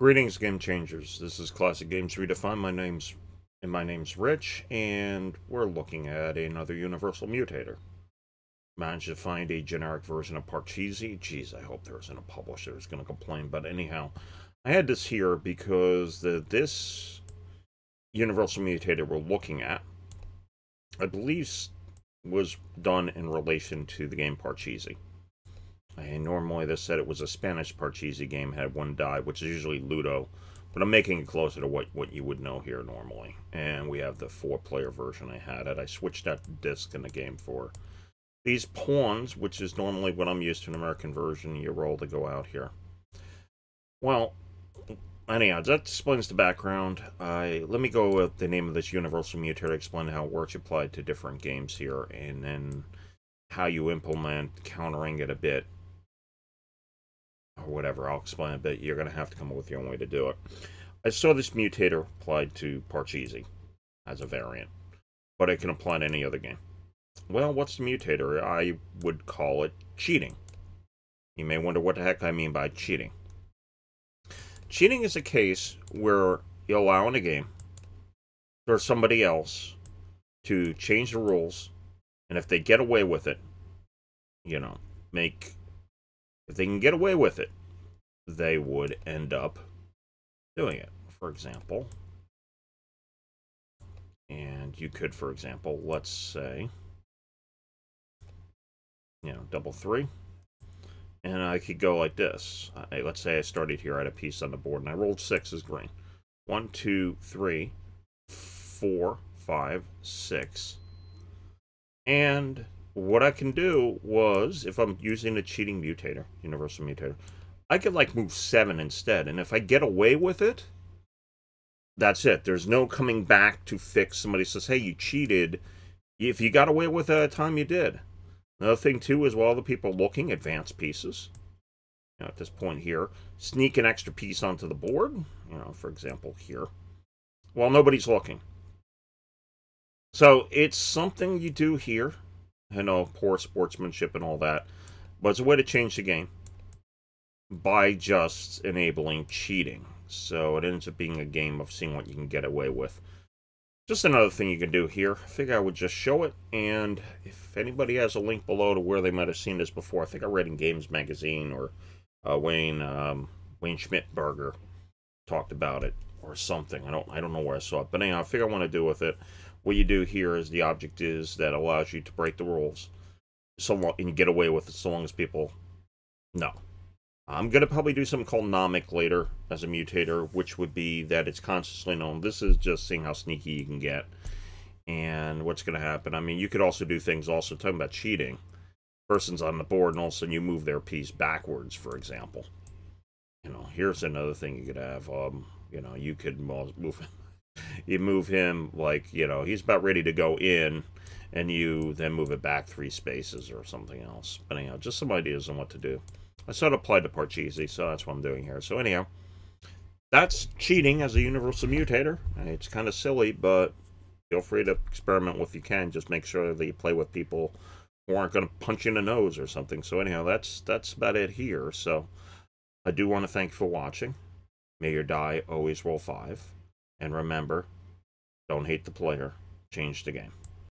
Greetings, game changers. This is Classic Games Redefined. My name's Rich, and we're looking at another Universal Mutator. Managed to find a generic version of Parchesi. Geez, I hope there isn't a publisher who's going to complain. But anyhow, I had this here because this Universal Mutator we're looking at, I believe, was done in relation to the game Parchesi. And normally this said it was a Spanish Parchesi game, had one die, which is usually Ludo, but I'm making it closer to what you would know here normally. And we have the 4-player version I had it. I switched out the disc in the game for these pawns, which is normally what I'm used to in an American version. You roll to go out here. Well, anyhow, that explains the background. Let me go with the name of this Universal Mutator, explain how it works applied to different games here, and then how you implement countering it a bit. Or whatever, I'll explain a bit. You're going to have to come up with your own way to do it. I saw this Mutator applied to Parchesi as a variant, but it can apply to any other game. Well, what's the Mutator? I would call it cheating. You may wonder what the heck I mean by cheating. Cheating is a case where you allow in a game for somebody else to change the rules, and if they get away with it, if they can get away with it, they would end up doing it. For example, and you could, for example, let's say, double 3, and I could go like this. Let's say I started here at a piece on the board, and I rolled 6 as green. 1, 2, 3, 4, 5, 6, and what I can do was, if I'm using a cheating Mutator, Universal Mutator, I could move 7 instead, and if I get away with it, that's it. There's no coming back to fix. Somebody says, hey, you cheated. If you got away with it at the time, you did. Another thing, too, is while the people are looking, advance pieces. At this point here, sneak an extra piece onto the board, for example, here, while nobody's looking. So it's something you do here. I know, poor sportsmanship and all that, but it's a way to change the game by just enabling cheating. So it ends up being a game of seeing what you can get away with. Just another thing you can do here. I figure I would just show it, and if anybody has a link below to where they might have seen this before, I think I read in Games Magazine, or Wayne Schmidtberger talked about it or something. I don't know where I saw it, but anyhow, I figure I want to do with it. What you do here is the object is that allows you to break the rules, and you get away with it so long as people know. I'm going to probably do something called nomic later as a Mutator, which would be that it's consciously known. This is just seeing how sneaky you can get and what's going to happen. I mean, you could also do things also talking about cheating. Person's on the board and all of a sudden you move their piece backwards, for example. Here's another thing you could have. You could move him. You move him he's about ready to go in, and you then move it back 3 spaces or something else. But anyhow, just some ideas on what to do. I saw it applied to Parchesi, so that's what I'm doing here. So anyhow, that's cheating as a Universal Mutator. It's kind of silly, but feel free to experiment with if you can. Just make sure that you play with people who aren't going to punch you in the nose or something. So anyhow, that's about it here. So I do want to thank you for watching. May your die always roll 5. And remember, don't hate the player, change the game.